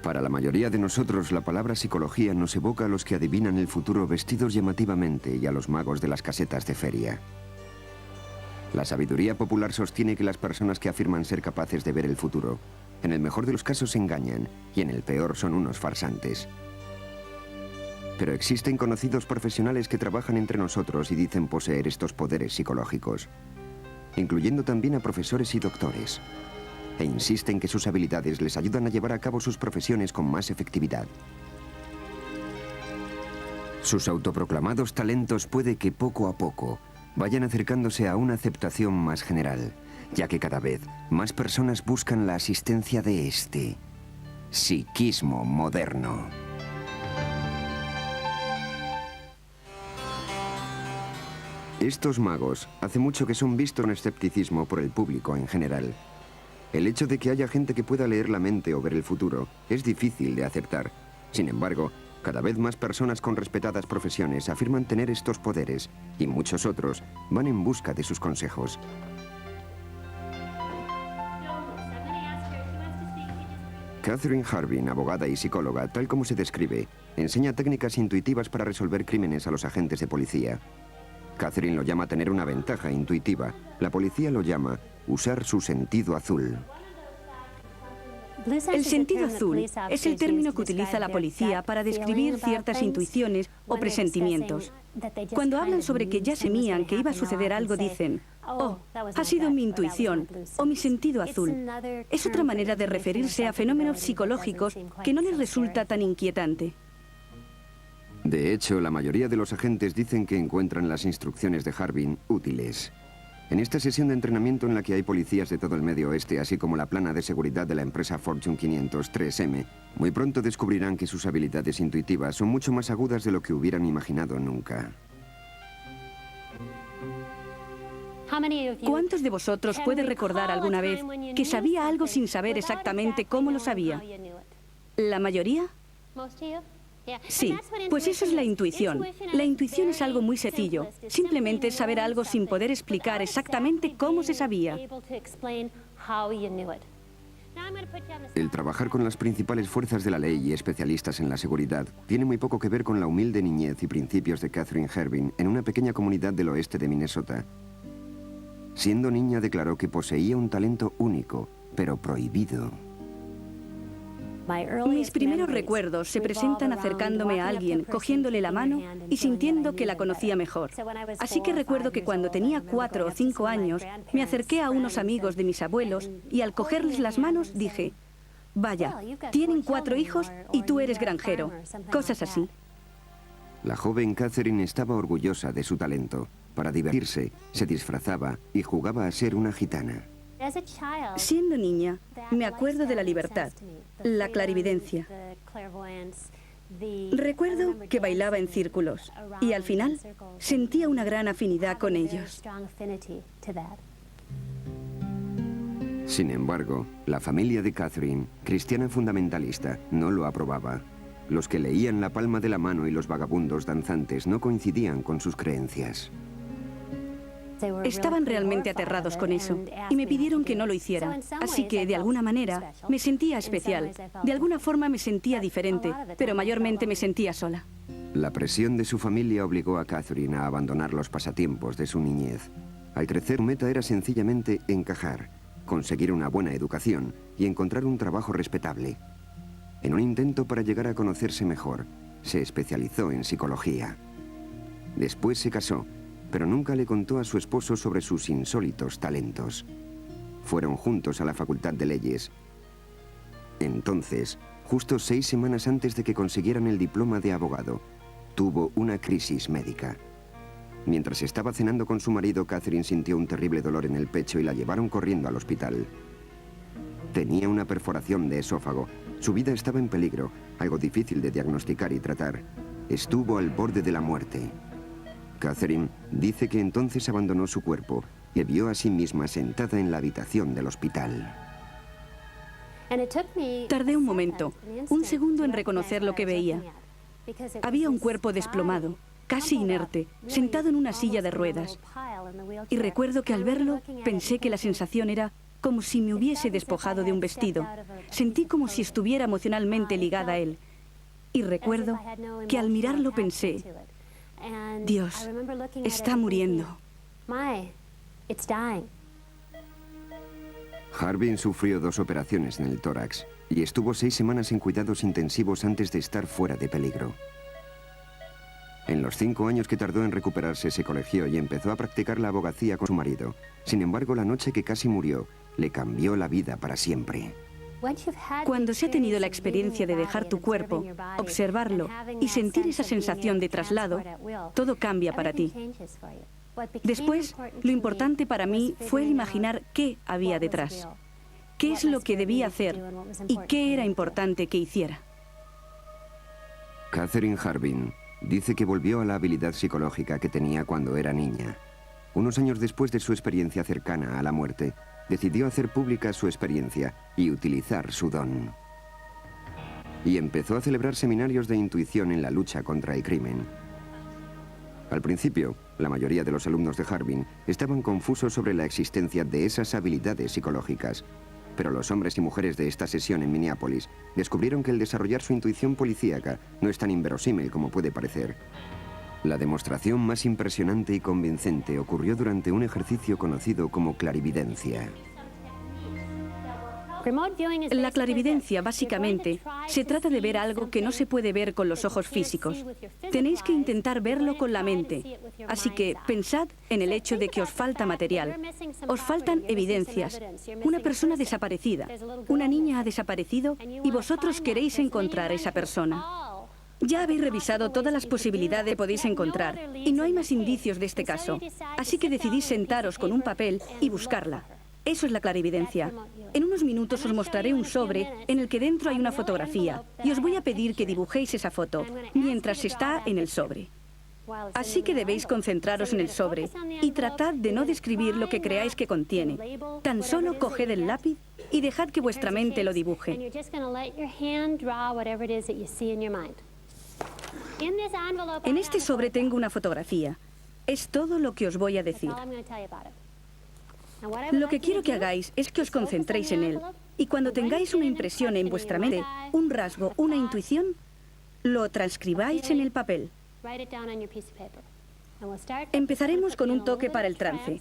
Para la mayoría de nosotros, la palabra psicología nos evoca a los que adivinan el futuro vestidos llamativamente y a los magos de las casetas de feria. La sabiduría popular sostiene que las personas que afirman ser capaces de ver el futuro, en el mejor de los casos engañan y en el peor son unos farsantes. Pero existen conocidos profesionales que trabajan entre nosotros y dicen poseer estos poderes psicológicos, incluyendo también a profesores y doctores, e insisten que sus habilidades les ayudan a llevar a cabo sus profesiones con más efectividad. Sus autoproclamados talentos puede que poco a poco vayan acercándose a una aceptación más general, ya que cada vez más personas buscan la asistencia de este psiquismo moderno. Estos magos hace mucho que son vistos con escepticismo por el público en general. El hecho de que haya gente que pueda leer la mente o ver el futuro es difícil de aceptar. Sin embargo, cada vez más personas con respetadas profesiones afirman tener estos poderes y muchos otros van en busca de sus consejos. Catherine Harbin, abogada y psicóloga, tal como se describe, enseña técnicas intuitivas para resolver crímenes a los agentes de policía. Catherine lo llama tener una ventaja intuitiva. La policía lo llama usar su sentido azul. El sentido azul es el término que utiliza la policía para describir ciertas intuiciones o presentimientos. Cuando hablan sobre que ya semían que iba a suceder algo, dicen: "Oh, ha sido mi intuición o mi sentido azul". Es otra manera de referirse a fenómenos psicológicos que no les resulta tan inquietante. De hecho, la mayoría de los agentes dicen que encuentran las instrucciones de Harbin útiles. En esta sesión de entrenamiento en la que hay policías de todo el Medio Oeste, así como la plana de seguridad de la empresa Fortune 500 3M, muy pronto descubrirán que sus habilidades intuitivas son mucho más agudas de lo que hubieran imaginado nunca. ¿Cuántos de vosotros puede recordar alguna vez que sabía algo sin saber exactamente cómo lo sabía? ¿La mayoría? Sí, pues eso es la intuición. La intuición es algo muy sencillo. Simplemente saber algo sin poder explicar exactamente cómo se sabía. El trabajar con las principales fuerzas de la ley y especialistas en la seguridad tiene muy poco que ver con la humilde niñez y principios de Catherine Harbin en una pequeña comunidad del oeste de Minnesota. Siendo niña declaró que poseía un talento único, pero prohibido. Mis primeros recuerdos se presentan acercándome a alguien, cogiéndole la mano y sintiendo que la conocía mejor. Así que recuerdo que cuando tenía 4 o 5 años, me acerqué a unos amigos de mis abuelos y al cogerles las manos dije: "Vaya, tienen 4 hijos y tú eres granjero". Cosas así. La joven Catherine estaba orgullosa de su talento. Para divertirse, se disfrazaba y jugaba a ser una gitana. Siendo niña, me acuerdo de la libertad, la clarividencia. Recuerdo que bailaba en círculos y al final sentía una gran afinidad con ellos. Sin embargo, la familia de Catherine, cristiana fundamentalista, no lo aprobaba. Los que leían la palma de la mano y los vagabundos danzantes no coincidían con sus creencias. Estaban realmente aterrados con eso y me pidieron que no lo hiciera. Así que, de alguna manera, me sentía especial. De alguna forma me sentía diferente, pero mayormente me sentía sola. La presión de su familia obligó a Catherine a abandonar los pasatiempos de su niñez. Al crecer, su meta era sencillamente encajar, conseguir una buena educación y encontrar un trabajo respetable. En un intento para llegar a conocerse mejor, se especializó en psicología. Después se casó, pero nunca le contó a su esposo sobre sus insólitos talentos. Fueron juntos a la Facultad de Leyes. Entonces, justo 6 semanas antes de que consiguieran el diploma de abogado, tuvo una crisis médica. Mientras estaba cenando con su marido, Catherine sintió un terrible dolor en el pecho y la llevaron corriendo al hospital. Tenía una perforación de esófago. Su vida estaba en peligro, algo difícil de diagnosticar y tratar. Estuvo al borde de la muerte. Catherine dice que entonces abandonó su cuerpo y vio a sí misma sentada en la habitación del hospital. Tardé un momento, un segundo en reconocer lo que veía. Había un cuerpo desplomado, casi inerte, sentado en una silla de ruedas. Y recuerdo que al verlo pensé que la sensación era como si me hubiese despojado de un vestido. Sentí como si estuviera emocionalmente ligada a él. Y recuerdo que al mirarlo pensé, Dios, está muriendo. Harbin sufrió 2 operaciones en el tórax y estuvo 6 semanas en cuidados intensivos antes de estar fuera de peligro. En los 5 años que tardó en recuperarse, se colegió y empezó a practicar la abogacía con su marido. Sin embargo, la noche que casi murió, le cambió la vida para siempre. Cuando se ha tenido la experiencia de dejar tu cuerpo, observarlo y sentir esa sensación de traslado, todo cambia para ti. Después, lo importante para mí fue el imaginar qué había detrás, qué es lo que debía hacer y qué era importante que hiciera. Catherine Harbin dice que volvió a la habilidad psicológica que tenía cuando era niña. Unos años después de su experiencia cercana a la muerte, decidió hacer pública su experiencia y utilizar su don. Y empezó a celebrar seminarios de intuición en la lucha contra el crimen. Al principio, la mayoría de los alumnos de Harbin estaban confusos sobre la existencia de esas habilidades psicológicas. Pero los hombres y mujeres de esta sesión en Minneapolis descubrieron que el desarrollar su intuición policíaca no es tan inverosímil como puede parecer. La demostración más impresionante y convincente ocurrió durante un ejercicio conocido como clarividencia. La clarividencia, básicamente, se trata de ver algo que no se puede ver con los ojos físicos. Tenéis que intentar verlo con la mente. Así que pensad en el hecho de que os falta material. Os faltan evidencias. Una persona desaparecida. Una niña ha desaparecido y vosotros queréis encontrar a esa persona. Ya habéis revisado todas las posibilidades que podéis encontrar y no hay más indicios de este caso. Así que decidís sentaros con un papel y buscarla. Eso es la clarividencia. En unos minutos os mostraré un sobre en el que dentro hay una fotografía y os voy a pedir que dibujéis esa foto mientras está en el sobre. Así que debéis concentraros en el sobre y tratad de no describir lo que creáis que contiene. Tan solo coged el lápiz y dejad que vuestra mente lo dibuje. En este sobre tengo una fotografía. Es todo lo que os voy a decir. Lo que quiero que hagáis es que os concentréis en él. Y cuando tengáis una impresión en vuestra mente, un rasgo, una intuición, lo transcribáis en el papel. Empezaremos con un toque para el trance.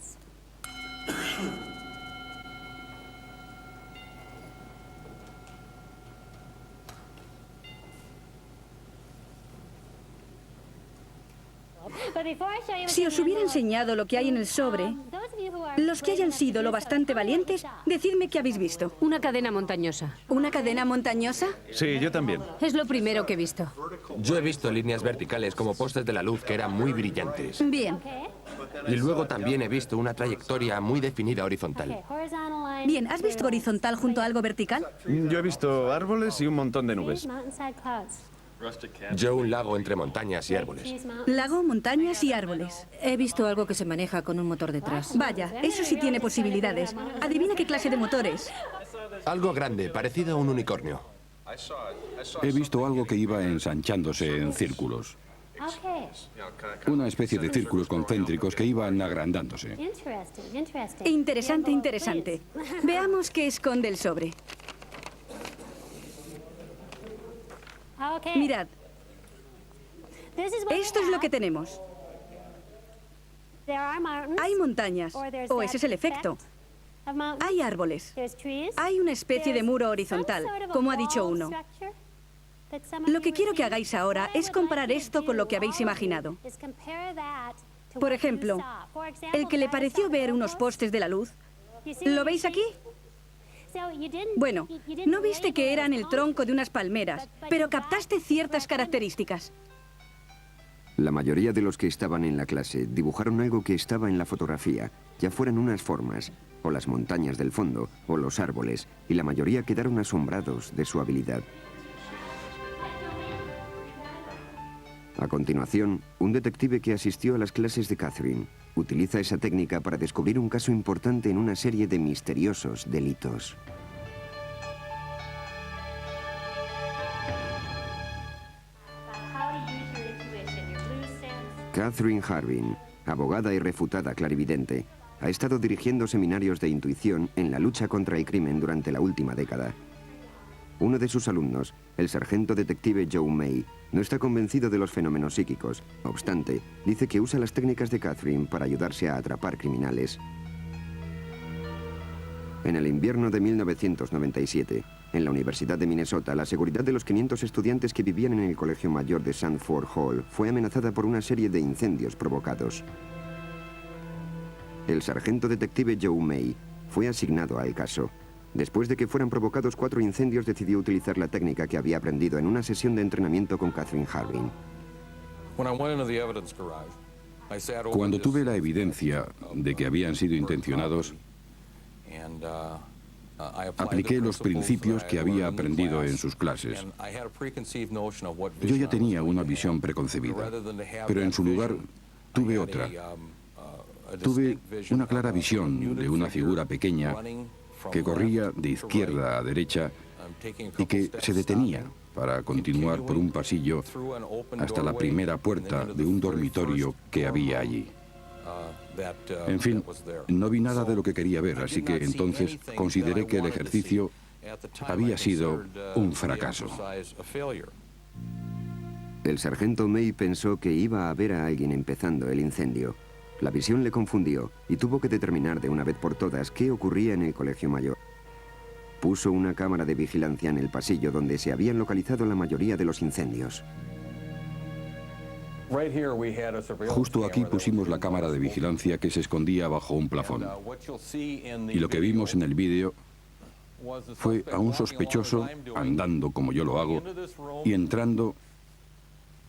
Si os hubiera enseñado lo que hay en el sobre, los que hayan sido lo bastante valientes, decidme qué habéis visto. Una cadena montañosa. ¿Una cadena montañosa? Sí, yo también. Es lo primero que he visto. Yo he visto líneas verticales como postes de la luz que eran muy brillantes. Bien. Y luego también he visto una trayectoria muy definida horizontal. Bien, ¿has visto horizontal junto a algo vertical? Yo he visto árboles y un montón de nubes. Yo un lago entre montañas y árboles. Lago, montañas y árboles. He visto algo que se maneja con un motor detrás. Vaya, eso sí tiene posibilidades. Adivina qué clase de motores. Algo grande, parecido a un unicornio. He visto algo que iba ensanchándose en círculos. Una especie de círculos concéntricos que iban agrandándose. Interesante, interesante. Veamos qué esconde el sobre. Mirad. Esto es lo que tenemos. Hay montañas, o ese es el efecto. Hay árboles. Hay una especie de muro horizontal, como ha dicho uno. Lo que quiero que hagáis ahora es comparar esto con lo que habéis imaginado. Por ejemplo, el que le pareció ver unos postes de la luz, ¿lo veis aquí? Bueno, no viste que eran el tronco de unas palmeras, pero captaste ciertas características. La mayoría de los que estaban en la clase dibujaron algo que estaba en la fotografía, ya fueran unas formas, o las montañas del fondo, o los árboles, y la mayoría quedaron asombrados de su habilidad. A continuación, un detective que asistió a las clases de Catherine utiliza esa técnica para descubrir un caso importante en una serie de misteriosos delitos. Catherine Harbin, abogada y refutada clarividente, ha estado dirigiendo seminarios de intuición en la lucha contra el crimen durante la última década. Uno de sus alumnos, el sargento detective Joe May, no está convencido de los fenómenos psíquicos. No obstante, dice que usa las técnicas de Catherine para ayudarse a atrapar criminales. En el invierno de 1997, en la Universidad de Minnesota, la seguridad de los 500 estudiantes que vivían en el Colegio Mayor de Sanford Hall fue amenazada por una serie de incendios provocados. El sargento detective Joe May fue asignado al caso. Después de que fueran provocados 4 incendios, decidió utilizar la técnica que había aprendido en una sesión de entrenamiento con Catherine Harding. Cuando tuve la evidencia de que habían sido intencionados, apliqué los principios que había aprendido en sus clases. Yo ya tenía una visión preconcebida, pero en su lugar tuve otra. Tuve una clara visión de una figura pequeña que corría de izquierda a derecha y que se detenía para continuar por un pasillo hasta la primera puerta de un dormitorio que había allí. En fin, no vi nada de lo que quería ver, así que entonces consideré que el ejercicio había sido un fracaso. El sargento May pensó que iba a ver a alguien empezando el incendio. La visión le confundió y tuvo que determinar de una vez por todas qué ocurría en el Colegio Mayor. Puso una cámara de vigilancia en el pasillo donde se habían localizado la mayoría de los incendios. Justo aquí pusimos la cámara de vigilancia que se escondía bajo un plafón. Y lo que vimos en el vídeo fue a un sospechoso andando como yo lo hago y entrando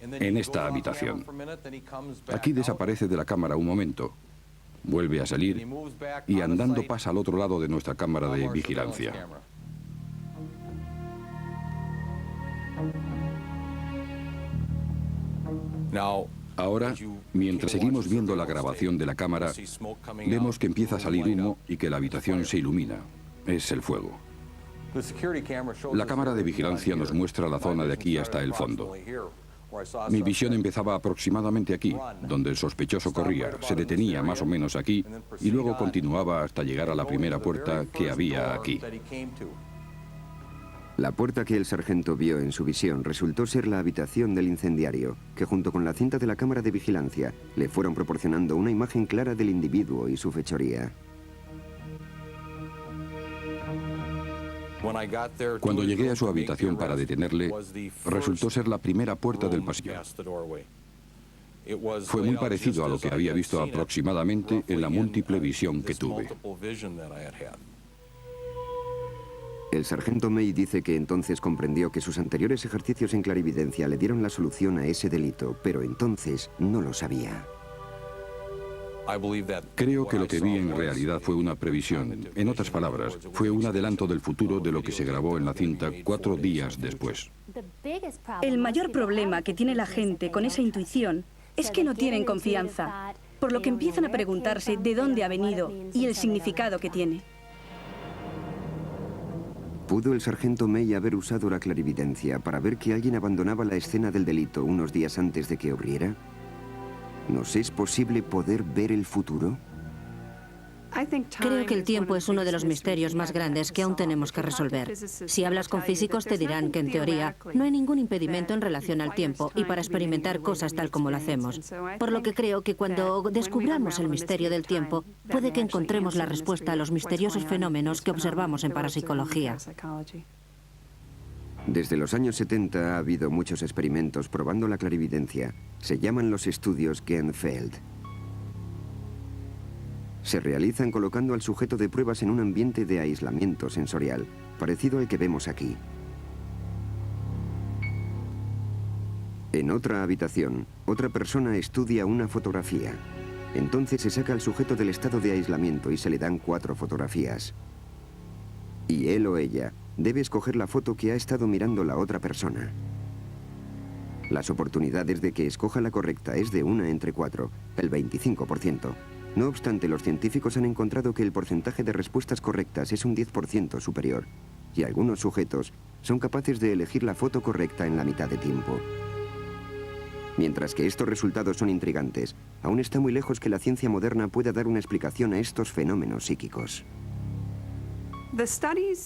en esta habitación. Aquí desaparece de la cámara un momento, vuelve a salir y andando pasa al otro lado de nuestra cámara de vigilancia. Ahora, mientras seguimos viendo la grabación de la cámara, vemos que empieza a salir humo y que la habitación se ilumina. Es el fuego. La cámara de vigilancia nos muestra la zona de aquí hasta el fondo. Mi visión empezaba aproximadamente aquí, donde el sospechoso corría, se detenía más o menos aquí y luego continuaba hasta llegar a la primera puerta que había aquí. La puerta que el sargento vio en su visión resultó ser la habitación del incendiario, que junto con la cinta de la cámara de vigilancia le fueron proporcionando una imagen clara del individuo y su fechoría. Cuando llegué a su habitación para detenerle, resultó ser la primera puerta del pasillo. Fue muy parecido a lo que había visto aproximadamente en la múltiple visión que tuve. El sargento May dice que entonces comprendió que sus anteriores ejercicios en clarividencia le dieron la solución a ese delito, pero entonces no lo sabía. Creo que lo que vi en realidad fue una previsión. En otras palabras, fue un adelanto del futuro de lo que se grabó en la cinta 4 días después. El mayor problema que tiene la gente con esa intuición es que no tienen confianza, por lo que empiezan a preguntarse de dónde ha venido y el significado que tiene. ¿Pudo el sargento May haber usado la clarividencia para ver que alguien abandonaba la escena del delito unos días antes de que ocurriera? ¿Nos es posible poder ver el futuro? Creo que el tiempo es uno de los misterios más grandes que aún tenemos que resolver. Si hablas con físicos te dirán que en teoría no hay ningún impedimento en relación al tiempo y para experimentar cosas tal como lo hacemos. Por lo que creo que cuando descubramos el misterio del tiempo, puede que encontremos la respuesta a los misteriosos fenómenos que observamos en parapsicología. Desde los años 70 ha habido muchos experimentos probando la clarividencia. Se llaman los estudios Genfeld. Se realizan colocando al sujeto de pruebas en un ambiente de aislamiento sensorial, parecido al que vemos aquí. En otra habitación, otra persona estudia una fotografía. Entonces se saca al sujeto del estado de aislamiento y se le dan 4 fotografías. Y él o ella debe escoger la foto que ha estado mirando la otra persona. Las oportunidades de que escoja la correcta es de 1 entre 4, el 25%. No obstante, los científicos han encontrado que el porcentaje de respuestas correctas es un 10% superior, y algunos sujetos son capaces de elegir la foto correcta en la mitad de tiempo. Mientras que estos resultados son intrigantes, aún está muy lejos que la ciencia moderna pueda dar una explicación a estos fenómenos psíquicos.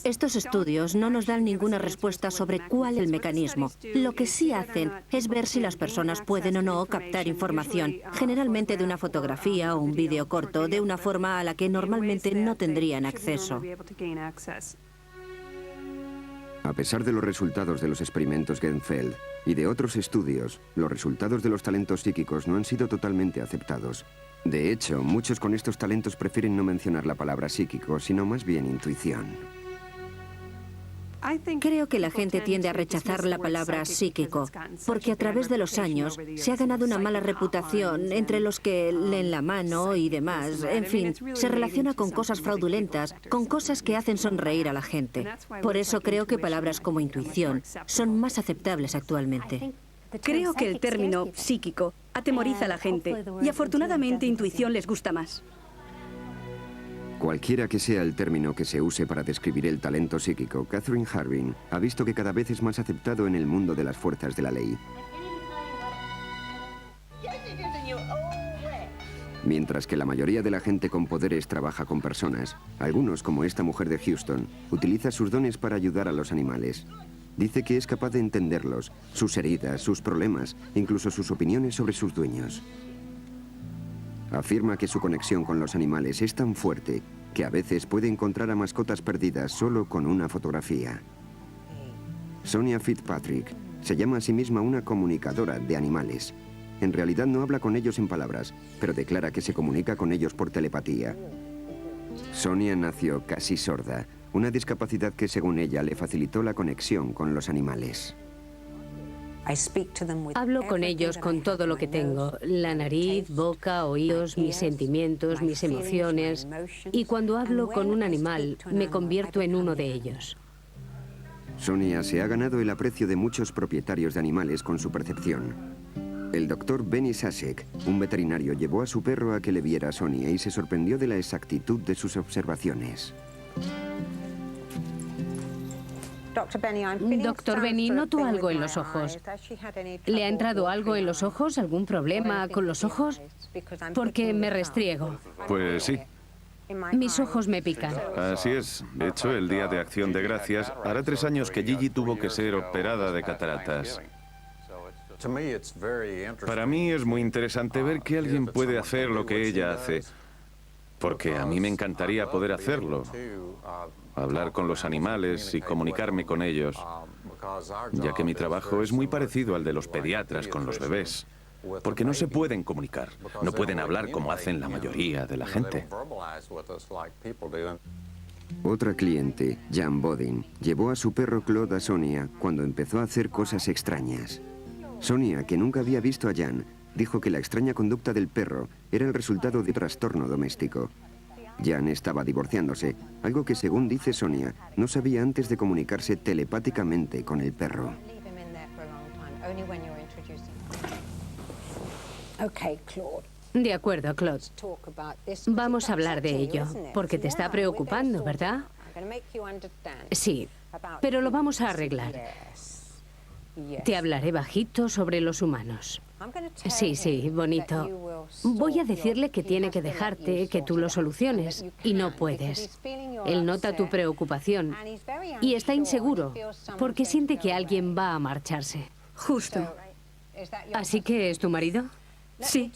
Estos estudios no nos dan ninguna respuesta sobre cuál es el mecanismo. Lo que sí hacen es ver si las personas pueden o no captar información, generalmente de una fotografía o un vídeo corto, de una forma a la que normalmente no tendrían acceso. A pesar de los resultados de los experimentos Genfeld y de otros estudios, los resultados de los talentos psíquicos no han sido totalmente aceptados. De hecho, muchos con estos talentos prefieren no mencionar la palabra psíquico, sino más bien intuición. Creo que la gente tiende a rechazar la palabra psíquico, porque a través de los años se ha ganado una mala reputación entre los que leen la mano y demás. En fin, se relaciona con cosas fraudulentas, con cosas que hacen sonreír a la gente. Por eso creo que palabras como intuición son más aceptables actualmente. Creo que el término psíquico atemoriza a la gente y afortunadamente intuición les gusta más. Cualquiera que sea el término que se use para describir el talento psíquico, Catherine Harding ha visto que cada vez es más aceptado en el mundo de las fuerzas de la ley. Mientras que la mayoría de la gente con poderes trabaja con personas, algunos, como esta mujer de Houston, utiliza sus dones para ayudar a los animales. Dice que es capaz de entenderlos, sus heridas, sus problemas, incluso sus opiniones sobre sus dueños. Afirma que su conexión con los animales es tan fuerte que a veces puede encontrar a mascotas perdidas solo con una fotografía. Sonia Fitzpatrick se llama a sí misma una comunicadora de animales. En realidad no habla con ellos en palabras, pero declara que se comunica con ellos por telepatía. Sonia nació casi sorda, una discapacidad que según ella le facilitó la conexión con los animales. Hablo con ellos con todo lo que tengo, la nariz, boca, oídos, mis sentimientos, mis emociones. Y cuando hablo con un animal, me convierto en uno de ellos. Sonia se ha ganado el aprecio de muchos propietarios de animales con su percepción. El doctor Benny Sasek, un veterinario, llevó a su perro a que le viera a Sonia y se sorprendió de la exactitud de sus observaciones. Doctor Benny, noto algo en los ojos. ¿Le ha entrado algo en los ojos? ¿Algún problema con los ojos? Porque me restriego. Pues sí. Mis ojos me pican. Así es. De hecho, el día de Acción de Gracias, hará 3 años que Gigi tuvo que ser operada de cataratas. Para mí es muy interesante ver que alguien puede hacer lo que ella hace, porque a mí me encantaría poder hacerlo. Hablar con los animales y comunicarme con ellos, ya que mi trabajo es muy parecido al de los pediatras con los bebés, porque no se pueden comunicar, no pueden hablar como hacen la mayoría de la gente. Otra cliente, Jan Bodin, llevó a su perro Claude a Sonia cuando empezó a hacer cosas extrañas. Sonia, que nunca había visto a Jan, dijo que la extraña conducta del perro era el resultado de trastorno doméstico. Jan estaba divorciándose, algo que, según dice Sonia, no sabía antes de comunicarse telepáticamente con el perro. De acuerdo, Claude. Vamos a hablar de ello, porque te está preocupando, ¿verdad? Sí, pero lo vamos a arreglar. Te hablaré bajito sobre los humanos. Sí, sí, bonito. Voy a decirle que tiene que dejarte, que tú lo soluciones, y no puedes. Él nota tu preocupación y está inseguro, porque siente que alguien va a marcharse. Justo. ¿Así que es tu marido? Sí.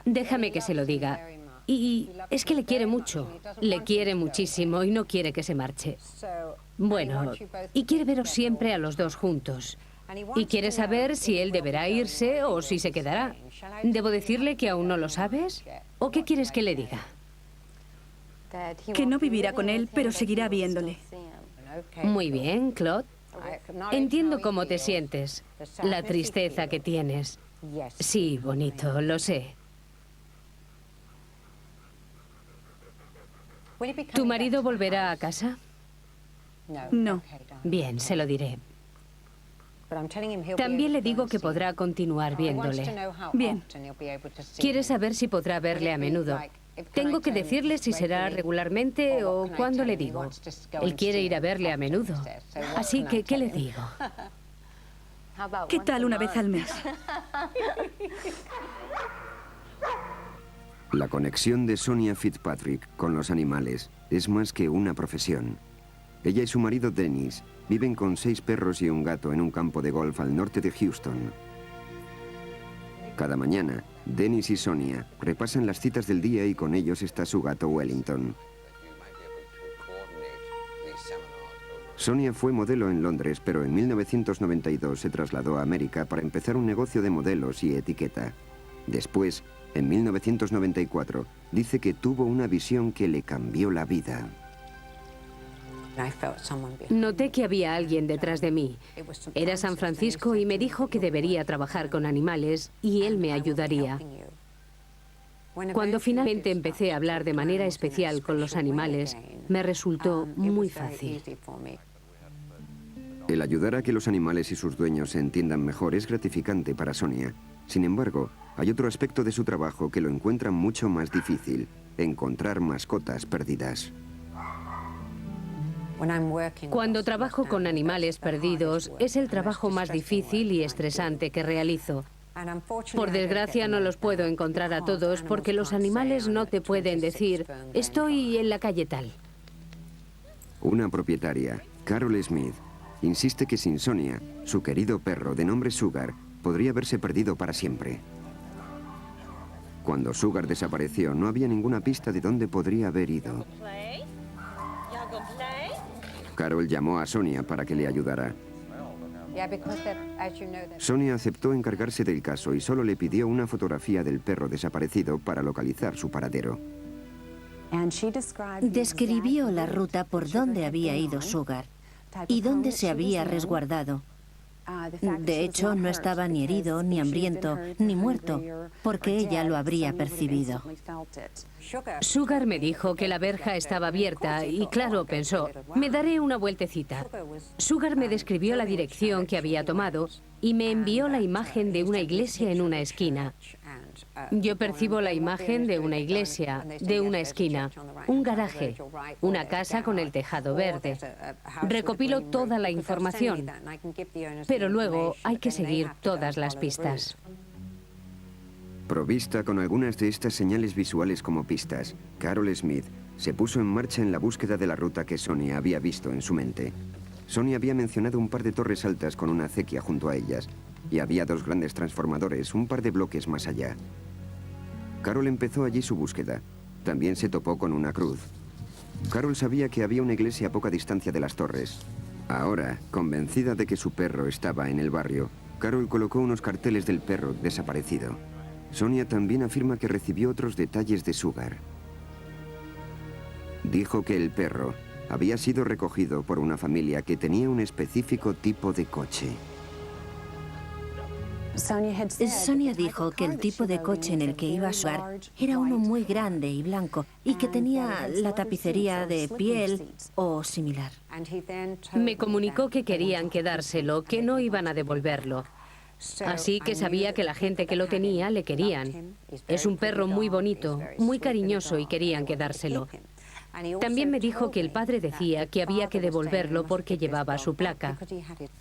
Déjame que se lo diga. Y es que le quiere mucho, le quiere muchísimo y no quiere que se marche. Bueno, y quiere veros siempre a los dos juntos. Y quiere saber si él deberá irse o si se quedará. ¿Debo decirle que aún no lo sabes? ¿O qué quieres que le diga? Que no vivirá con él, pero seguirá viéndole. Muy bien, Claude. Entiendo cómo te sientes, la tristeza que tienes. Sí, bonito, lo sé. ¿Tu marido volverá a casa? No. Bien, se lo diré. También le digo que podrá continuar viéndole. Bien. Quiere saber si podrá verle a menudo. Tengo que decirle si será regularmente o cuándo le digo. Él quiere ir a verle a menudo. Así que, ¿qué le digo? ¿Qué tal una vez al mes? La conexión de Sonia Fitzpatrick con los animales es más que una profesión. Ella y su marido Dennis viven con 6 perros y un gato en un campo de golf al norte de Houston. Cada mañana, Dennis y Sonia repasan las citas del día y con ellos está su gato Wellington. Sonia fue modelo en Londres, pero en 1992 se trasladó a América para empezar un negocio de modelos y etiqueta. Después, en 1994, dice que tuvo una visión que le cambió la vida. Noté que había alguien detrás de mí. Era San Francisco y me dijo que debería trabajar con animales y él me ayudaría. Cuando finalmente empecé a hablar de manera especial con los animales, me resultó muy fácil. El ayudar a que los animales y sus dueños se entiendan mejor es gratificante para Sonia. Sin embargo, hay otro aspecto de su trabajo que lo encuentra mucho más difícil: encontrar mascotas perdidas. Cuando trabajo con animales perdidos, es el trabajo más difícil y estresante que realizo. Por desgracia no los puedo encontrar a todos porque los animales no te pueden decir, estoy en la calle tal. Una propietaria, Carol Smith, insiste que sin Sonia, su querido perro de nombre Sugar podría haberse perdido para siempre. Cuando Sugar desapareció, no había ninguna pista de dónde podría haber ido. Carol llamó a Sonia para que le ayudara. Sonia aceptó encargarse del caso y solo le pidió una fotografía del perro desaparecido para localizar su paradero. Describió la ruta por donde había ido Sugar y dónde se había resguardado. De hecho, no estaba ni herido, ni hambriento, ni muerto, porque ella lo habría percibido. Sugar me dijo que la verja estaba abierta y, claro, pensó, me daré una vueltecita. Sugar me describió la dirección que había tomado y me envió la imagen de una iglesia en una esquina. Yo percibo la imagen de una iglesia, de una esquina, un garaje, una casa con el tejado verde. Recopilo toda la información, pero luego hay que seguir todas las pistas. Provista con algunas de estas señales visuales como pistas, Carol Smith se puso en marcha en la búsqueda de la ruta que Sonia había visto en su mente. Sonia había mencionado un par de torres altas con una acequia junto a ellas, y había 2 grandes transformadores un par de bloques más allá. Carol empezó allí su búsqueda. También se topó con una cruz. Carol sabía que había una iglesia a poca distancia de las torres. Ahora, convencida de que su perro estaba en el barrio, Carol colocó unos carteles del perro desaparecido. Sonia también afirma que recibió otros detalles de Sugar. Dijo que el perro había sido recogido por una familia que tenía un específico tipo de coche. Sonia dijo que el tipo de coche en el que iba Sugar era uno muy grande y blanco y que tenía la tapicería de piel o similar. Me comunicó que querían quedárselo, que no iban a devolverlo. Así que sabía que la gente que lo tenía le querían. Es un perro muy bonito, muy cariñoso y querían quedárselo. También me dijo que el padre decía que había que devolverlo porque llevaba su placa.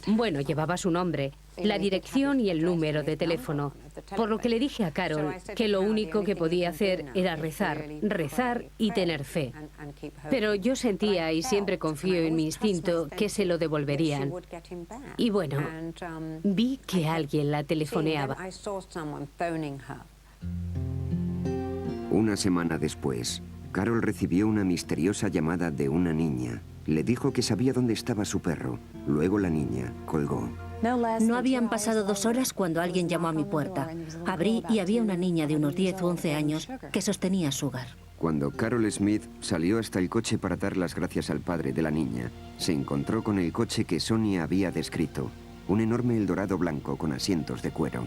Bueno, llevaba su nombre, la dirección y el número de teléfono. Por lo que le dije a Carol que lo único que podía hacer era rezar, rezar y tener fe. Pero yo sentía, y siempre confío en mi instinto, que se lo devolverían. Y bueno, vi que alguien la telefoneaba. Una semana después, Carol recibió una misteriosa llamada de una niña. Le dijo que sabía dónde estaba su perro. Luego la niña colgó. No habían pasado 2 horas cuando alguien llamó a mi puerta. Abrí y había una niña de unos 10 o 11 años que sostenía a Sugar. Cuando Carol Smith salió hasta el coche para dar las gracias al padre de la niña, se encontró con el coche que Sonia había descrito. Un enorme eldorado blanco con asientos de cuero.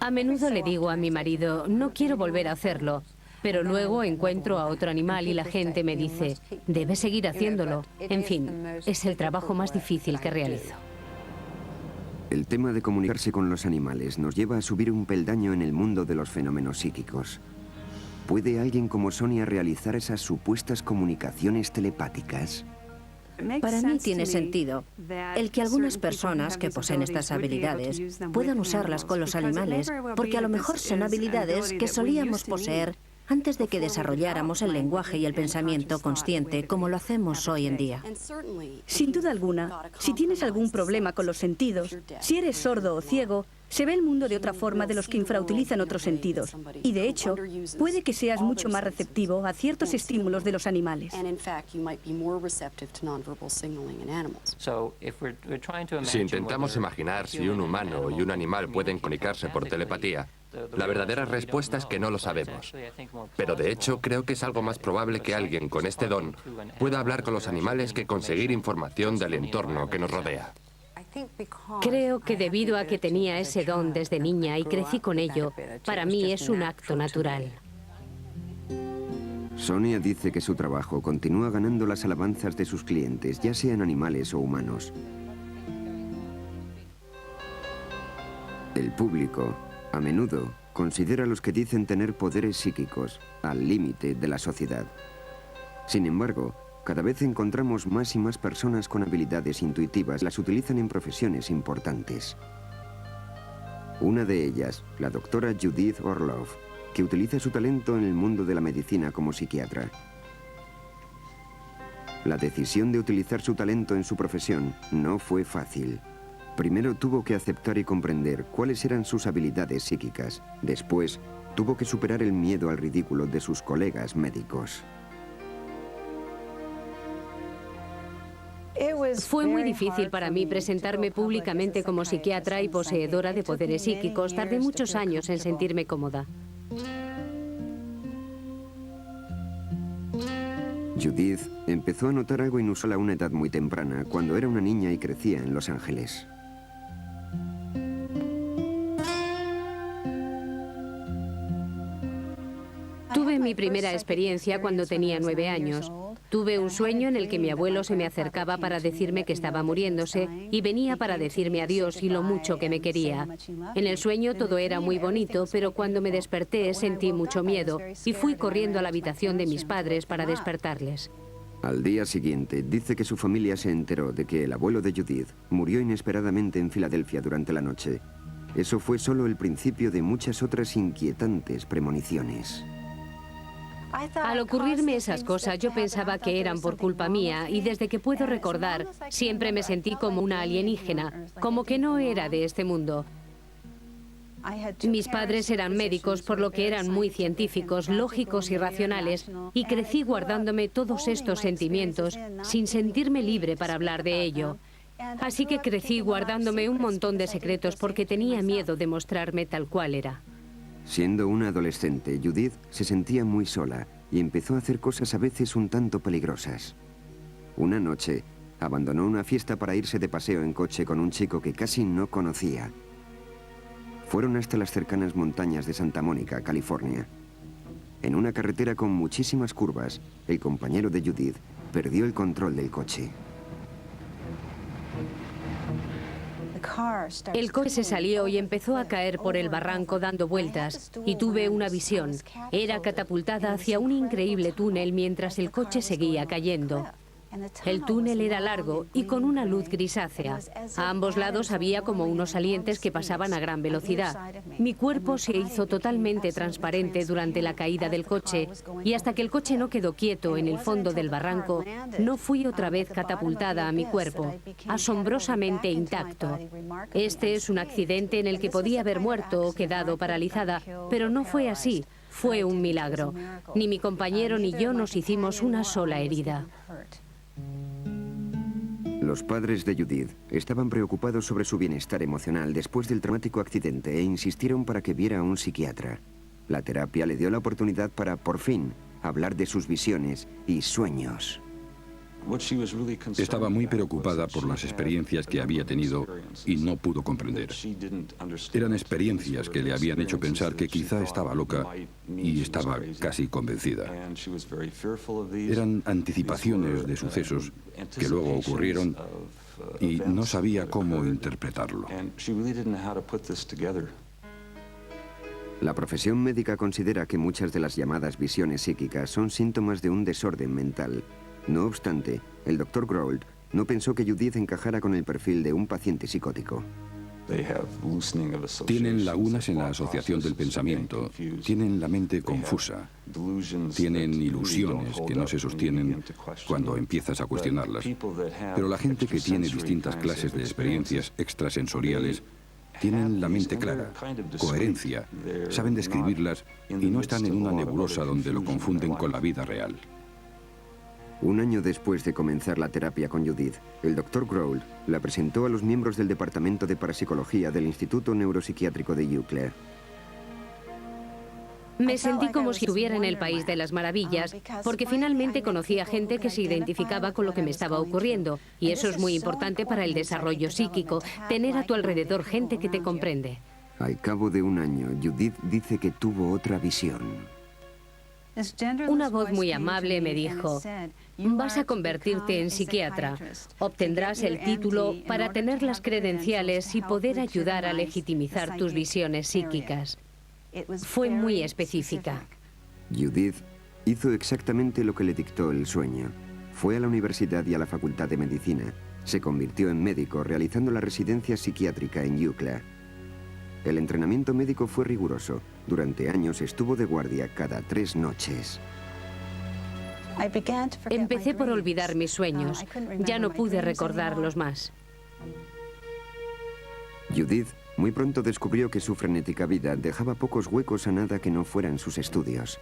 A menudo le digo a mi marido, no quiero volver a hacerlo. Pero luego encuentro a otro animal y la gente me dice, debes seguir haciéndolo. En fin, es el trabajo más difícil que realizo. El tema de comunicarse con los animales nos lleva a subir un peldaño en el mundo de los fenómenos psíquicos. ¿Puede alguien como Sonia realizar esas supuestas comunicaciones telepáticas? Para mí tiene sentido el que algunas personas que poseen estas habilidades puedan usarlas con los animales, porque a lo mejor son habilidades que solíamos poseer antes de que desarrolláramos el lenguaje y el pensamiento consciente como lo hacemos hoy en día. Sin duda alguna, si tienes algún problema con los sentidos, si eres sordo o ciego, se ve el mundo de otra forma de los que infrautilizan otros sentidos. Y de hecho, puede que seas mucho más receptivo a ciertos estímulos de los animales. Si intentamos imaginar si un humano y un animal pueden comunicarse por telepatía, la verdadera respuesta es que no lo sabemos. Pero de hecho, creo que es algo más probable que alguien con este don pueda hablar con los animales que conseguir información del entorno que nos rodea. Creo que debido a que tenía ese don desde niña y crecí con ello, para mí es un acto natural. Sonia dice que su trabajo continúa ganando las alabanzas de sus clientes, ya sean animales o humanos. El público, a menudo, considera a los que dicen tener poderes psíquicos al límite de la sociedad. Sin embargo, cada vez encontramos más y más personas con habilidades intuitivas, las utilizan en profesiones importantes. Una de ellas, la doctora Judith Orloff, que utiliza su talento en el mundo de la medicina como psiquiatra. La decisión de utilizar su talento en su profesión no fue fácil. Primero tuvo que aceptar y comprender cuáles eran sus habilidades psíquicas. Después, tuvo que superar el miedo al ridículo de sus colegas médicos. Fue muy difícil para mí presentarme públicamente como psiquiatra y poseedora de poderes psíquicos. Tardé muchos años en sentirme cómoda. Judith empezó a notar algo inusual a una edad muy temprana, cuando era una niña y crecía en Los Ángeles. Tuve mi primera experiencia cuando tenía 9 años. Tuve un sueño en el que mi abuelo se me acercaba para decirme que estaba muriéndose y venía para decirme adiós y lo mucho que me quería. En el sueño todo era muy bonito, pero cuando me desperté sentí mucho miedo y fui corriendo a la habitación de mis padres para despertarles. Al día siguiente, dice que su familia se enteró de que el abuelo de Judith murió inesperadamente en Filadelfia durante la noche. Eso fue solo el principio de muchas otras inquietantes premoniciones. Al ocurrirme esas cosas, yo pensaba que eran por culpa mía y desde que puedo recordar, siempre me sentí como una alienígena, como que no era de este mundo. Mis padres eran médicos, por lo que eran muy científicos, lógicos y racionales, y crecí guardándome todos estos sentimientos sin sentirme libre para hablar de ello. Así que crecí guardándome un montón de secretos porque tenía miedo de mostrarme tal cual era. Siendo una adolescente, Judith se sentía muy sola y empezó a hacer cosas a veces un tanto peligrosas. Una noche, abandonó una fiesta para irse de paseo en coche con un chico que casi no conocía. Fueron hasta las cercanas montañas de Santa Mónica, California. En una carretera con muchísimas curvas, el compañero de Judith perdió el control del coche. El coche se salió y empezó a caer por el barranco dando vueltas y tuve una visión. Era catapultada hacia un increíble túnel mientras el coche seguía cayendo. El túnel era largo y con una luz grisácea. A ambos lados había como unos salientes que pasaban a gran velocidad. Mi cuerpo se hizo totalmente transparente durante la caída del coche y hasta que el coche no quedó quieto en el fondo del barranco, no fui otra vez catapultada a mi cuerpo, asombrosamente intacto. Este es un accidente en el que podía haber muerto o quedado paralizada, pero no fue así. Fue un milagro. Ni mi compañero ni yo nos hicimos una sola herida. Los padres de Judith estaban preocupados sobre su bienestar emocional después del traumático accidente e insistieron para que viera a un psiquiatra. La terapia le dio la oportunidad para, por fin, hablar de sus visiones y sueños. Estaba muy preocupada por las experiencias que había tenido y no pudo comprender. Eran experiencias que le habían hecho pensar que quizá estaba loca y estaba casi convencida. Eran anticipaciones de sucesos que luego ocurrieron y no sabía cómo interpretarlo. La profesión médica considera que muchas de las llamadas visiones psíquicas son síntomas de un desorden mental No obstante, el Dr. Groult no pensó que Judith encajara con el perfil de un paciente psicótico. Tienen lagunas en la asociación del pensamiento, tienen la mente confusa, tienen ilusiones que no se sostienen cuando empiezas a cuestionarlas. Pero la gente que tiene distintas clases de experiencias extrasensoriales tienen la mente clara, coherencia, saben describirlas y no están en una nebulosa donde lo confunden con la vida real. Un año después de comenzar la terapia con Judith, el Dr. Groult la presentó a los miembros del Departamento de Parapsicología del Instituto Neuropsiquiátrico de Eau Claire. Me sentí como si estuviera en el País de las Maravillas, porque finalmente conocí a gente que se identificaba con lo que me estaba ocurriendo, y eso es muy importante para el desarrollo psíquico, tener a tu alrededor gente que te comprende. Al cabo de un año, Judith dice que tuvo otra visión. Una voz muy amable me dijo: vas a convertirte en psiquiatra, obtendrás el título para tener las credenciales y poder ayudar a legitimizar tus visiones psíquicas. Fue muy específica. Judith hizo exactamente lo que le dictó el sueño. Fue a la universidad y a la Facultad de Medicina. Se convirtió en médico realizando la residencia psiquiátrica en Eau Claire. El entrenamiento médico fue riguroso. Durante años estuvo de guardia cada 3 noches. Empecé por olvidar mis sueños. Ya no pude recordarlos más. Judith muy pronto descubrió que su frenética vida dejaba pocos huecos a nada que no fueran sus estudios.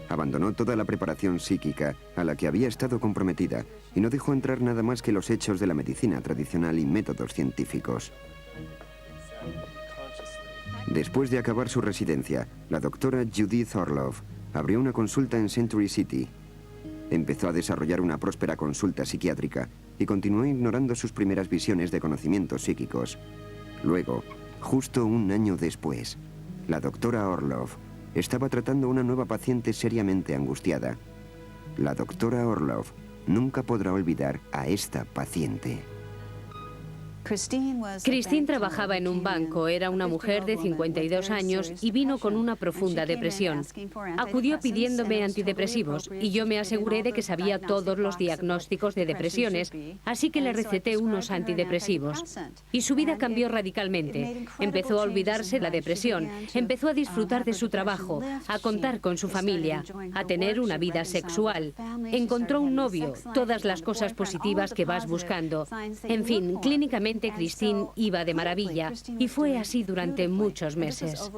Abandonó toda la preparación psíquica a la que había estado comprometida y no dejó entrar nada más que los hechos de la medicina tradicional y métodos científicos. Después de acabar su residencia, la doctora Judith Orloff abrió una consulta en Century City. Empezó a desarrollar una próspera consulta psiquiátrica y continuó ignorando sus primeras visiones de conocimientos psíquicos. Luego, justo un año después, la doctora Orloff estaba tratando a una nueva paciente seriamente angustiada. La doctora Orloff nunca podrá olvidar a esta paciente. Christine trabajaba en un banco, era una mujer de 52 años y vino con una profunda depresión. Acudió pidiéndome antidepresivos y yo me aseguré de que sabía todos los diagnósticos de depresiones, así que le receté unos antidepresivos. Y su vida cambió radicalmente. Empezó a olvidarse la depresión, empezó a disfrutar de su trabajo, a contar con su familia, a tener una vida sexual. Encontró un novio, todas las cosas positivas que vas buscando. En fin, clínicamente Christine iba de maravilla y fue así durante muchos meses.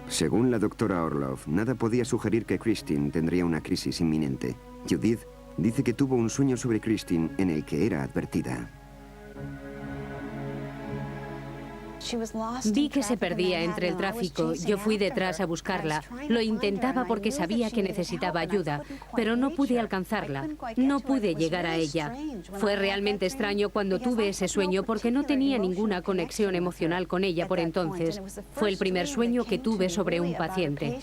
Según la doctora Orloff, nada podía sugerir que Christine tendría una crisis inminente. Judith dice que tuvo un sueño sobre Christine en el que era advertida. Vi que se perdía entre el tráfico. Yo fui detrás a buscarla. Lo intentaba porque sabía que necesitaba ayuda, pero no pude alcanzarla. No pude llegar a ella. Fue realmente extraño cuando tuve ese sueño porque no tenía ninguna conexión emocional con ella por entonces. Fue el primer sueño que tuve sobre un paciente.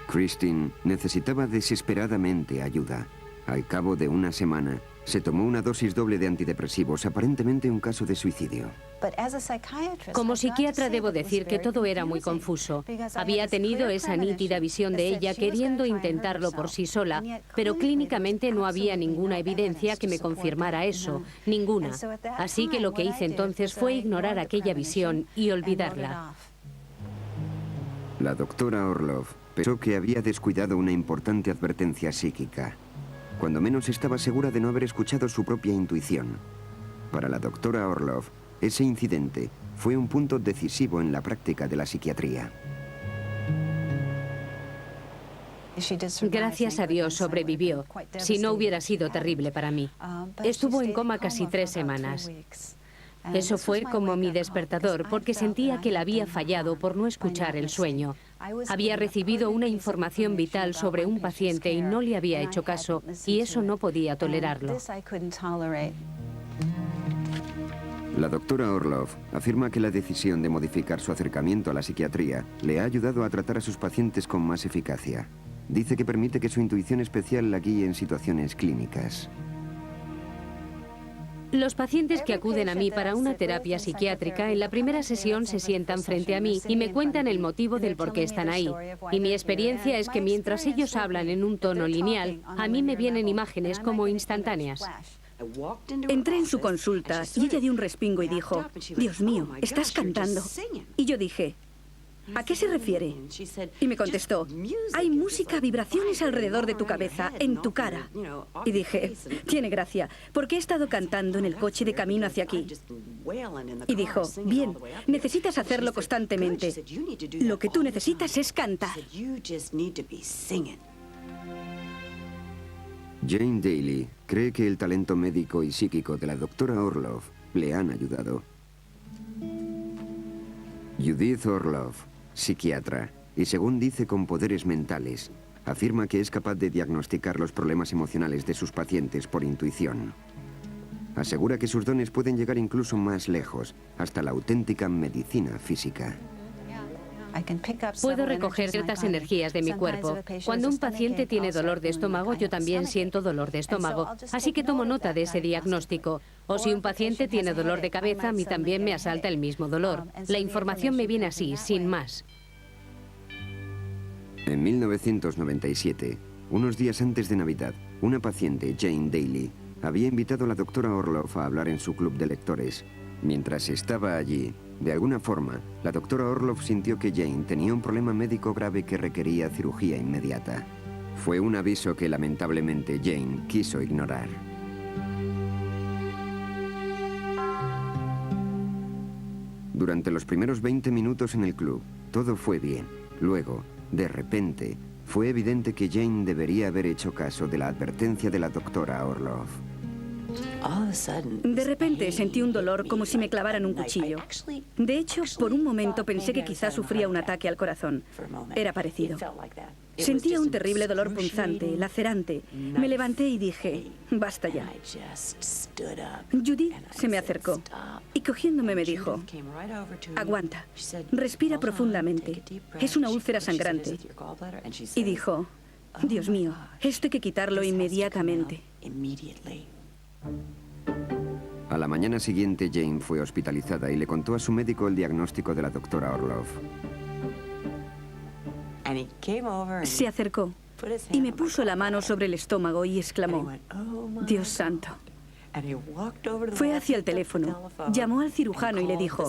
Christine necesitaba desesperadamente ayuda. Al cabo de una semana, se tomó una dosis doble de antidepresivos, aparentemente un caso de suicidio. Como psiquiatra debo decir que todo era muy confuso. Había tenido esa nítida visión de ella queriendo intentarlo por sí sola, pero clínicamente no había ninguna evidencia que me confirmara eso, ninguna. Así que lo que hice entonces fue ignorar aquella visión y olvidarla. La doctora Orloff pensó que había descuidado una importante advertencia psíquica. Cuando menos estaba segura de no haber escuchado su propia intuición. Para la doctora Orloff, ese incidente fue un punto decisivo en la práctica de la psiquiatría. Gracias a Dios sobrevivió, si no hubiera sido terrible para mí. Estuvo en coma casi 3 semanas. Eso fue como mi despertador, porque sentía que la había fallado por no escuchar el sueño. Había recibido una información vital sobre un paciente y no le había hecho caso, y eso no podía tolerarlo. La doctora Orloff afirma que la decisión de modificar su acercamiento a la psiquiatría le ha ayudado a tratar a sus pacientes con más eficacia. Dice que permite que su intuición especial la guíe en situaciones clínicas. Los pacientes que acuden a mí para una terapia psiquiátrica, en la primera sesión se sientan frente a mí y me cuentan el motivo del por qué están ahí. Y mi experiencia es que mientras ellos hablan en un tono lineal, a mí me vienen imágenes como instantáneas. Entré en su consulta y ella dio un respingo y dijo, Dios mío, estás cantando. Y yo dije, ¿a qué se refiere? Y me contestó, hay música, vibraciones alrededor de tu cabeza, en tu cara. Y dije, tiene gracia, porque he estado cantando en el coche de camino hacia aquí. Y dijo, bien, necesitas hacerlo constantemente. Lo que tú necesitas es cantar. Jane Daly cree que el talento médico y psíquico de la doctora Orloff le han ayudado. Judith Orloff, psiquiatra, y según dice con poderes mentales, afirma que es capaz de diagnosticar los problemas emocionales de sus pacientes por intuición. Asegura que sus dones pueden llegar incluso más lejos, hasta la auténtica medicina física. Puedo recoger ciertas energías de mi cuerpo. Cuando un paciente tiene dolor de estómago, yo también siento dolor de estómago, así que tomo nota de ese diagnóstico. O si un paciente tiene dolor de cabeza, a mí también me asalta el mismo dolor. La información me viene así, sin más. En 1997, unos días antes de Navidad, una paciente, Jane Daly, había invitado a la doctora Orloff a hablar en su club de lectores. Mientras estaba allí, de alguna forma, la doctora Orloff sintió que Jane tenía un problema médico grave que requería cirugía inmediata. Fue un aviso que lamentablemente Jane quiso ignorar. Durante los primeros 20 minutos en el club, todo fue bien. Luego, de repente, fue evidente que Jane debería haber hecho caso de la advertencia de la doctora Orloff. De repente sentí un dolor como si me clavaran un cuchillo. De hecho, por un momento pensé que quizás sufría un ataque al corazón. Era parecido. Sentía un terrible dolor punzante, lacerante. Me levanté y dije, basta ya. Judith se me acercó y cogiéndome me dijo, aguanta, respira profundamente. Es una úlcera sangrante. Y dijo, Dios mío, esto hay que quitarlo inmediatamente. A la mañana siguiente, Jane fue hospitalizada y le contó a su médico el diagnóstico de la doctora Orloff. Se acercó y me puso la mano sobre el estómago y exclamó, Dios santo. Fue hacia el teléfono, llamó al cirujano y le dijo,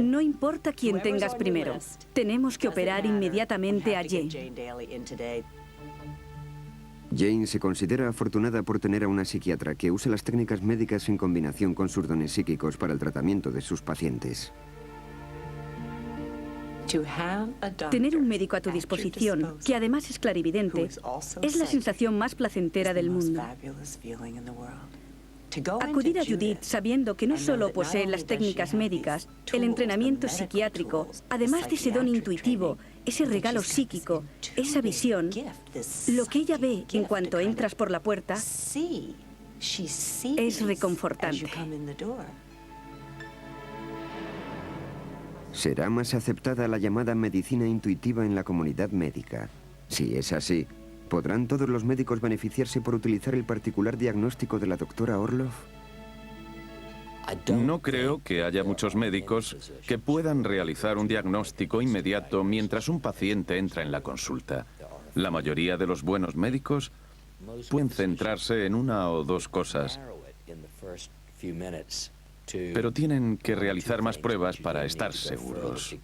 no importa quién tengas primero, tenemos que operar inmediatamente a Jane. Jane se considera afortunada por tener a una psiquiatra que usa las técnicas médicas en combinación con sus dones psíquicos para el tratamiento de sus pacientes. Tener un médico a tu disposición, que además es clarividente, es la sensación más placentera del mundo. Acudir a Judith sabiendo que no solo posee las técnicas médicas, el entrenamiento psiquiátrico, además de ese don intuitivo, ese regalo psíquico, esa visión, lo que ella ve en cuanto entras por la puerta es reconfortante. ¿Será más aceptada la llamada medicina intuitiva en la comunidad médica? Si es así, ¿podrán todos los médicos beneficiarse por utilizar el particular diagnóstico de la doctora Orloff? No creo que haya muchos médicos que puedan realizar un diagnóstico inmediato mientras un paciente entra en la consulta. La mayoría de los buenos médicos pueden centrarse en una o dos cosas, pero tienen que realizar más pruebas para estar seguros.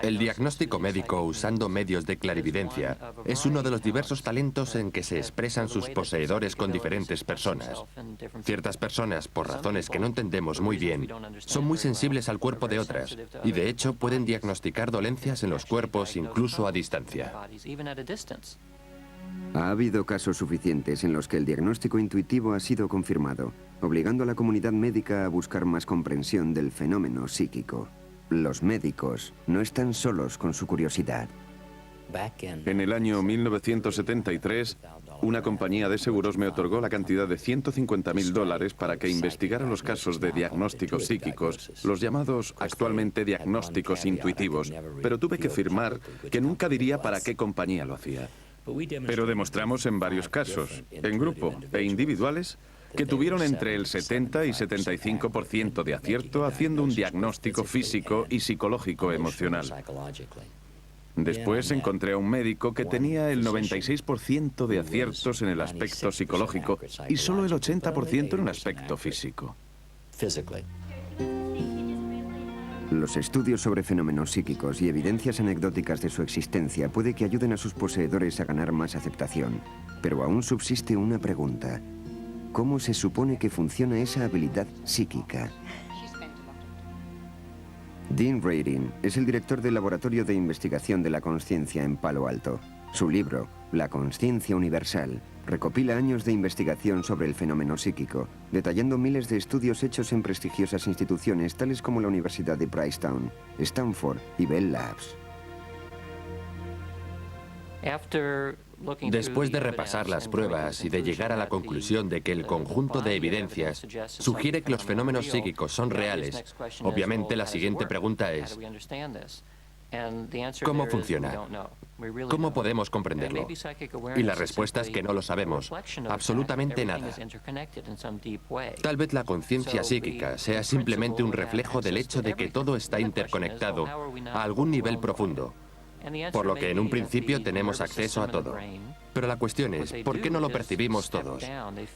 El diagnóstico médico usando medios de clarividencia es uno de los diversos talentos en que se expresan sus poseedores con diferentes personas. Ciertas personas, por razones que no entendemos muy bien, son muy sensibles al cuerpo de otras y de hecho pueden diagnosticar dolencias en los cuerpos incluso a distancia. Ha habido casos suficientes en los que el diagnóstico intuitivo ha sido confirmado, obligando a la comunidad médica a buscar más comprensión del fenómeno psíquico. Los médicos no están solos con su curiosidad. En el año 1973, una compañía de seguros me otorgó la cantidad de $150.000 para que investigara los casos de diagnósticos psíquicos, los llamados actualmente diagnósticos intuitivos, pero tuve que firmar que nunca diría para qué compañía lo hacía. Pero demostramos en varios casos, en grupo e individuales, que tuvieron entre el 70 y 75% de acierto haciendo un diagnóstico físico y psicológico emocional. Después encontré a un médico que tenía el 96% de aciertos en el aspecto psicológico y solo el 80% en el aspecto físico. Los estudios sobre fenómenos psíquicos y evidencias anecdóticas de su existencia puede que ayuden a sus poseedores a ganar más aceptación. Pero aún subsiste una pregunta. ¿Cómo se supone que funciona esa habilidad psíquica? Dean Radin es el director del Laboratorio de Investigación de la Consciencia en Palo Alto. Su libro, La Consciencia Universal, recopila años de investigación sobre el fenómeno psíquico, detallando miles de estudios hechos en prestigiosas instituciones tales como la Universidad de Princeton, Stanford y Bell Labs. Después de repasar las pruebas y de llegar a la conclusión de que el conjunto de evidencias sugiere que los fenómenos psíquicos son reales, obviamente la siguiente pregunta es: ¿cómo funciona? ¿Cómo podemos comprenderlo? Y la respuesta es que no lo sabemos, absolutamente nada. Tal vez la conciencia psíquica sea simplemente un reflejo del hecho de que todo está interconectado a algún nivel profundo, por lo que en un principio tenemos acceso a todo. Pero la cuestión es, ¿por qué no lo percibimos todos?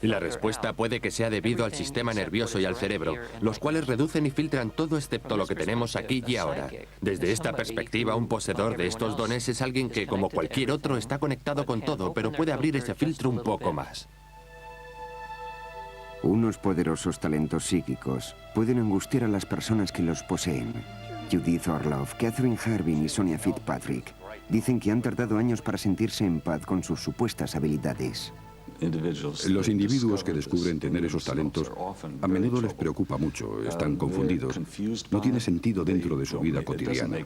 Y la respuesta puede que sea debido al sistema nervioso y al cerebro, los cuales reducen y filtran todo excepto lo que tenemos aquí y ahora. Desde esta perspectiva, un poseedor de estos dones es alguien que, como cualquier otro, está conectado con todo, pero puede abrir ese filtro un poco más. Unos poderosos talentos psíquicos pueden angustiar a las personas que los poseen. Judith Orloff, Catherine Harbin y Sonia Fitzpatrick dicen que han tardado años para sentirse en paz con sus supuestas habilidades. Los individuos que descubren tener esos talentos a menudo les preocupa mucho, están confundidos, no tiene sentido dentro de su vida cotidiana.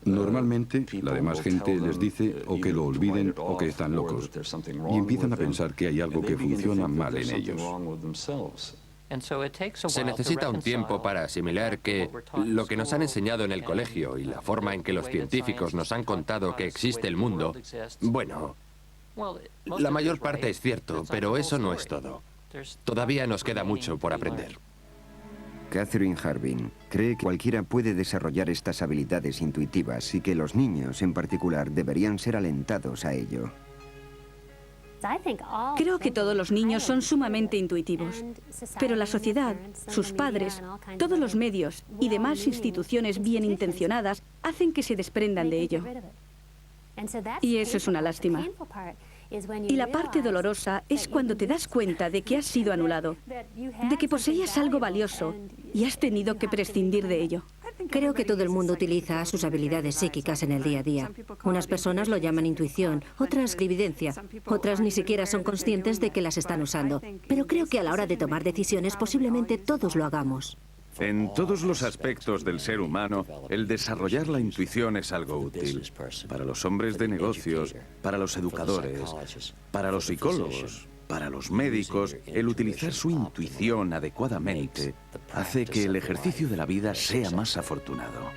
Normalmente, la demás gente les dice o que lo olviden o que están locos y empiezan a pensar que hay algo que funciona mal en ellos. Se necesita un tiempo para asimilar que lo que nos han enseñado en el colegio y la forma en que los científicos nos han contado que existe el mundo, bueno, la mayor parte es cierto, pero eso no es todo. Todavía nos queda mucho por aprender. Catherine Harbin cree que cualquiera puede desarrollar estas habilidades intuitivas y que los niños, en particular, deberían ser alentados a ello. Creo que todos los niños son sumamente intuitivos, pero la sociedad, sus padres, todos los medios y demás instituciones bien intencionadas hacen que se desprendan de ello. Y eso es una lástima. Y la parte dolorosa es cuando te das cuenta de que has sido anulado, de que poseías algo valioso y has tenido que prescindir de ello. Creo que todo el mundo utiliza sus habilidades psíquicas en el día a día. Unas personas lo llaman intuición, otras clarividencia, otras ni siquiera son conscientes de que las están usando. Pero creo que a la hora de tomar decisiones posiblemente todos lo hagamos. En todos los aspectos del ser humano, el desarrollar la intuición es algo útil. Para los hombres de negocios, para los educadores, para los psicólogos, para los médicos, el utilizar su intuición adecuadamente hace que el ejercicio de la vida sea más afortunado.